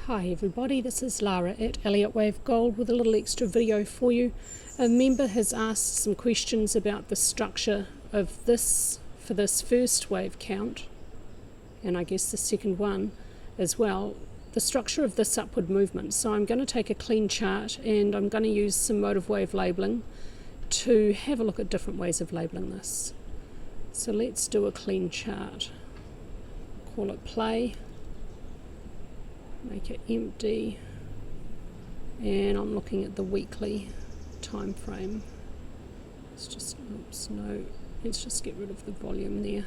Hi everybody, this is Lara at Elliott Wave Gold with a little extra video for you. A member has asked some questions about the structure of this for this first wave count, and I guess the second one as well, the structure of this upward movement. So I'm going to take a clean chart and I'm going to use some motive wave labeling to have a look at different ways of labeling this. So let's do a clean chart. Call it play. Make it empty, and I'm looking at the weekly time frame. Let's just let's just get rid of the volume there.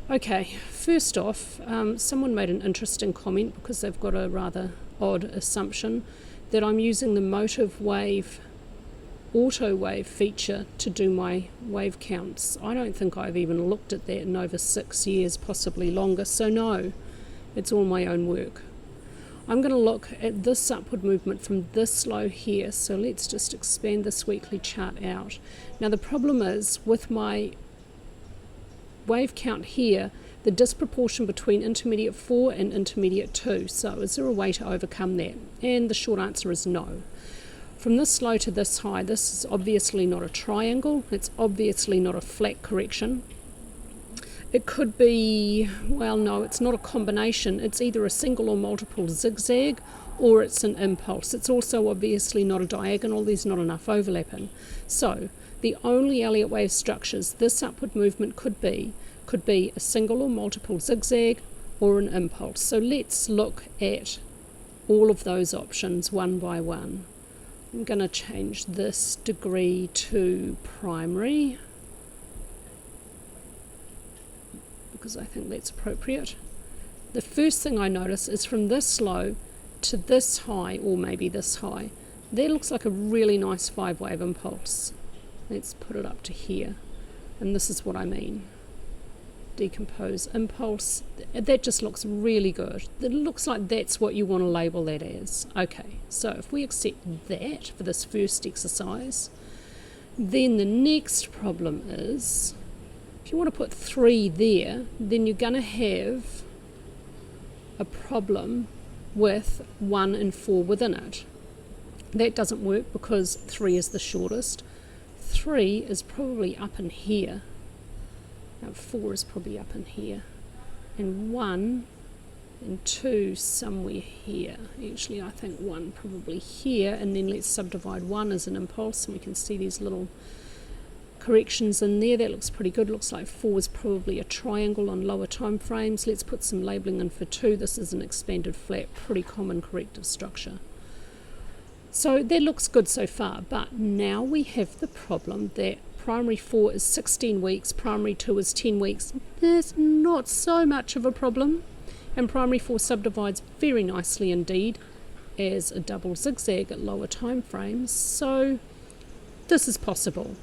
Okay, first off, someone made an interesting comment because they've got a rather odd assumption that I'm using the motive wave auto wave feature to do my wave counts. I don't think I've even looked at that in over 6 years, possibly longer, so no. It's all my own work. I'm going to look at this upward movement from this low here, so let's just expand this weekly chart out. Now the problem is with my wave count here, the disproportion between intermediate 4 and intermediate 2. So is there a way to overcome that? And the short answer is no. From this low to this high, this is obviously not a triangle, it's obviously not a flat correction. It could be, well no, it's not a combination, it's either a single or multiple zigzag or it's an impulse. It's also obviously not a diagonal, there's not enough overlapping. So the only Elliott wave structures this upward movement could be a single or multiple zigzag or an impulse. So let's look at all of those options one by one. I'm going to change this degree to primary, because I think that's appropriate. The first thing I notice is from this low to this high, or maybe this high, there looks like a really nice 5-wave impulse. Let's put it up to here, and this is what I mean. Decompose impulse, that just looks really good. It looks like that's what you want to label that as. Okay, so if we accept that for this first exercise, then the next problem is, if you want to put 3 there, then you're going to have a problem with 1 and 4 within it. That doesn't work because 3 is the shortest. 3 is probably up in here. Now 4 is probably up in here. And 1 and 2 somewhere here. Actually, I think 1 probably here. And then let's subdivide 1 as an impulse, and we can see these little corrections in there. That looks pretty good. Looks like 4 is probably a triangle on lower time frames. Let's put some labeling in for 2. This is an expanded flat, pretty common corrective structure. So that looks good so far, but now we have the problem that primary 4 is 16 weeks, primary 2 is 10 weeks. There's not so much of a problem, and primary 4 subdivides very nicely indeed as a double zigzag at lower time frames. So this is possible.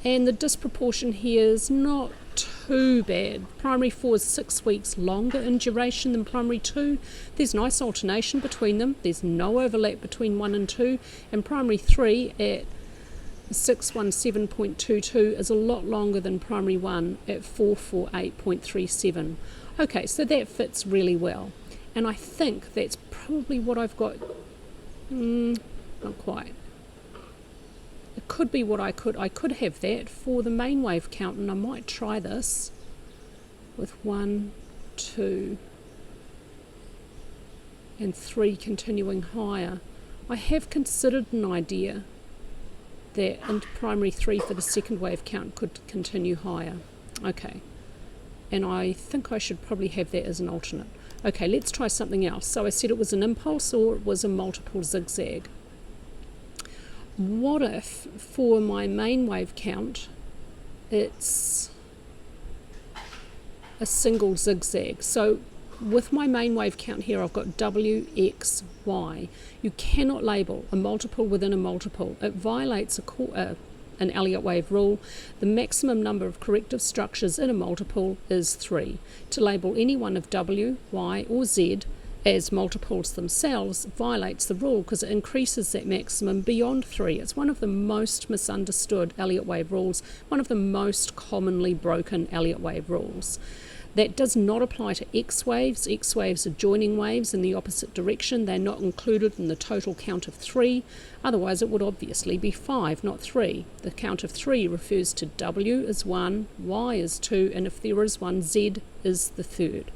And the disproportion here is not too bad. Primary 4 is 6 weeks longer in duration than primary 2. There's nice alternation between them. There's no overlap between 1 and 2. And primary 3 at 617.22 is a lot longer than primary 1 at 448.37. Okay, so that fits really well. And I think that's probably what I've got. Not quite. It could be what I could have that for the main wave count, and I might try this with 1, 2 and 3 continuing higher. I have considered an idea that in primary 3 for the second wave count could continue higher. Okay, and I think I should probably have that as an alternate. Okay, let's try something else. So I said it was an impulse or it was a multiple zigzag. What if for my main wave count it's a single zigzag? So with my main wave count here, I've got W, X, Y. You cannot label a multiple within a multiple. It violates an Elliott wave rule. The maximum number of corrective structures in a multiple is 3. To label any one of W, Y or Z as multiples themselves violates the rule because it increases that maximum beyond 3. It's one of the most misunderstood Elliott wave rules, one of the most commonly broken Elliott wave rules. That does not apply to X waves. X waves are joining waves in the opposite direction. They're not included in the total count of 3. Otherwise, it would obviously be 5, not 3. The count of 3 refers to W is 1, Y is 2, and if there is one, Z is the third.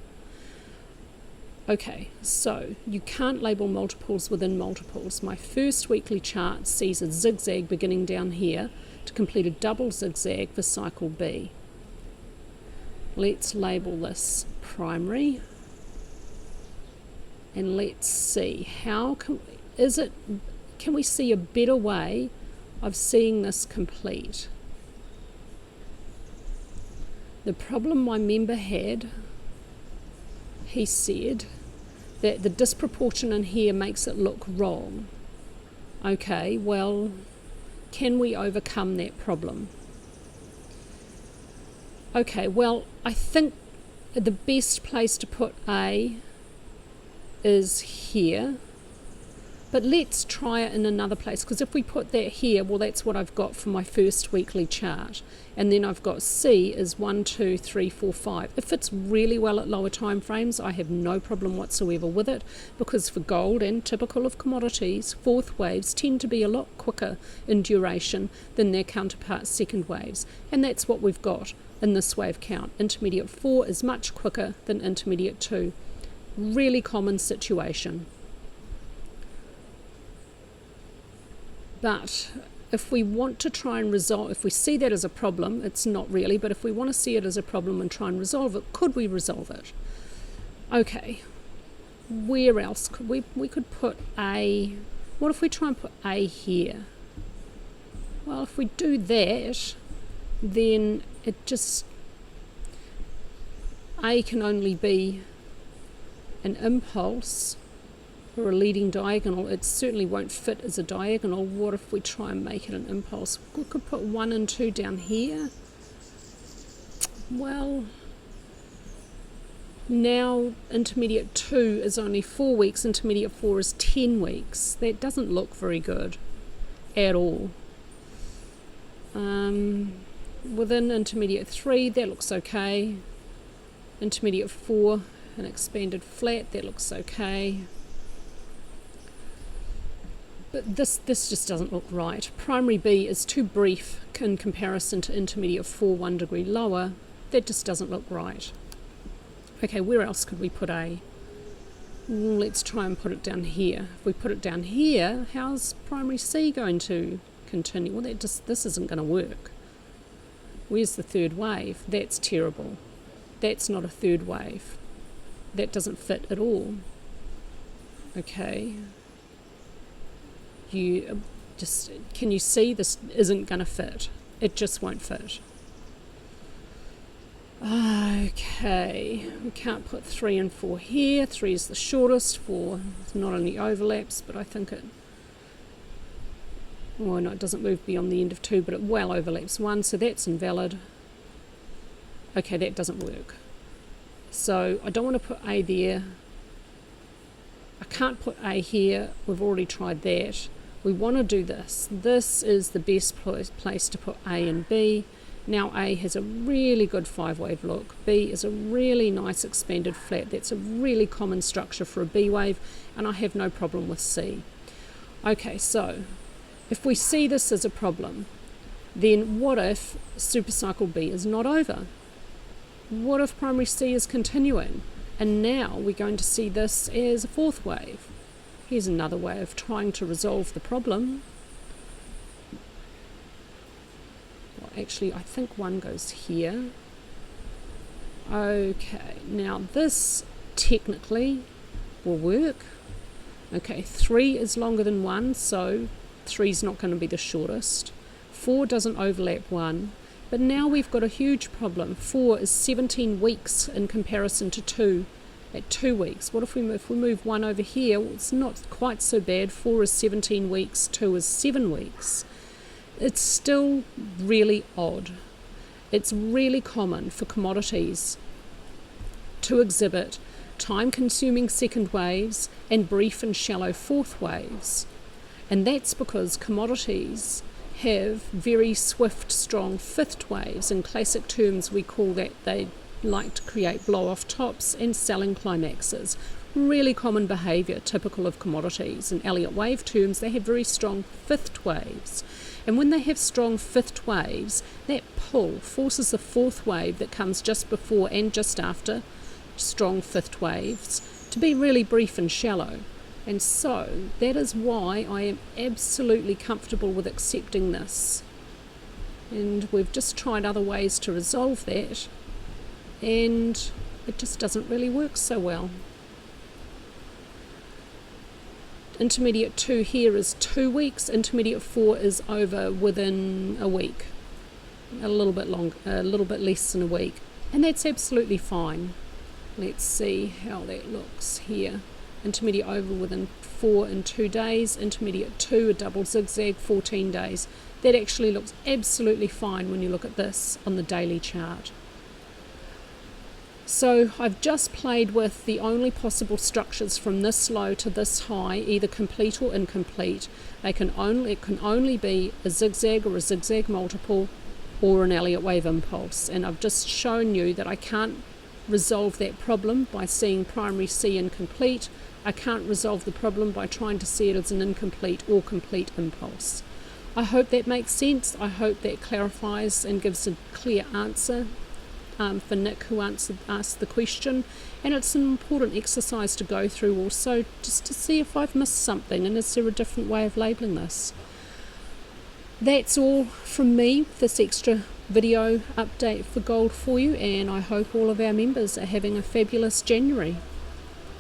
Okay, so you can't label multiples within multiples. My first weekly chart sees a zigzag beginning down here to complete a double zigzag for cycle B. Let's label this primary, and let's see can we see a better way of seeing this complete? The problem my member had, he said that the disproportion in here makes it look wrong. Okay, well, can we overcome that problem? Okay, well, I think the best place to put A is here, but let's try it in another place, because if we put that here, well, that's what I've got for my first weekly chart, and then I've got C is 1, 2, 3, 4, 5. It fits really well at lower time frames. I have no problem whatsoever with it, because for gold, and typical of commodities, fourth waves tend to be a lot quicker in duration than their counterparts second waves, and that's what we've got in this wave count. Intermediate 4 is much quicker than intermediate 2. Really common situation. But if we want to try and resolve, if we see that as a problem, it's not really, but if we want to see it as a problem and try and resolve it, could we resolve it? Okay, where else could we could put A? What if we try and put A here? Well, if we do that, then it just, A can only be an impulse or a leading diagonal. It certainly won't fit as a diagonal. What if we try and make it an impulse? We could put 1 and 2 down here. Well, now intermediate 2 is only 4 weeks, intermediate 4 is 10 weeks. That doesn't look very good at all. Within intermediate 3, that looks okay. Intermediate 4, an expanded flat, that looks okay. But this just doesn't look right. Primary B is too brief in comparison to intermediate 4, 1 degree lower. That just doesn't look right. Okay, where else could we put A? Let's try and put it down here. If we put it down here, how's primary C going to continue? Well, this isn't going to work. Where's the third wave? That's terrible. That's not a third wave. That doesn't fit at all. Okay. Can you see this isn't going to fit? It just won't fit. Okay, we can't put 3 and 4 here. 3 is the shortest. 4 not only overlaps, but I think it, oh no, it doesn't move beyond the end of 2, but it well overlaps 1, so that's invalid. Okay, that doesn't work. So I don't want to put A there. I can't put A here. We've already tried that. We want to do this. This is the best place to put A and B. Now A has a really good 5-wave look. B is a really nice expanded flat. That's a really common structure for a B wave, and I have no problem with C. Okay, so if we see this as a problem, then what if supercycle B is not over? What if primary C is continuing? And now we're going to see this as a 4th wave. Here's another way of trying to resolve the problem. Well, actually, I think 1 goes here. Okay, now this technically will work. Okay, 3 is longer than 1, so 3 is not going to be the shortest. 4 doesn't overlap 1. But now we've got a huge problem. 4 is 17 weeks in comparison to 2 at 2 weeks. What if we move 1 over here? Well, it's not quite so bad. 4 is 17 weeks, 2 is 7 weeks. It's still really odd. It's really common for commodities to exhibit time-consuming second waves and brief and shallow 4th waves. And that's because commodities have very swift, strong 5th waves. In classic terms, we call that they like to create blow-off tops and selling climaxes. Really common behaviour, typical of commodities. In Elliott Wave terms, they have very strong fifth waves. And when they have strong fifth waves, that pull forces the fourth wave that comes just before and just after strong fifth waves to be really brief and shallow. And so that is why I am absolutely comfortable with accepting this. And we've just tried other ways to resolve that, and it just doesn't really work so well. Intermediate 2 here is 2 weeks, intermediate 4 is over within a week, a little bit longer, a little bit less than a week, and that's absolutely fine. Let's see how that looks here. Intermediate over within 4 and 2 days, intermediate 2 a double zigzag 14 days. That actually looks absolutely fine when you look at this on the daily chart. So I've just played with the only possible structures from this low to this high, either complete or incomplete. It can only be a zigzag or a zigzag multiple or an Elliott wave impulse. And I've just shown you that I can't resolve that problem by seeing primary C incomplete. I can't resolve the problem by trying to see it as an incomplete or complete impulse. I hope that makes sense. I hope that clarifies and gives a clear answer for Nick, who asked the question. And it's an important exercise to go through also, just to see if I've missed something and is there a different way of labelling this. That's all from me, this extra video update for gold for you, and I hope all of our members are having a fabulous January.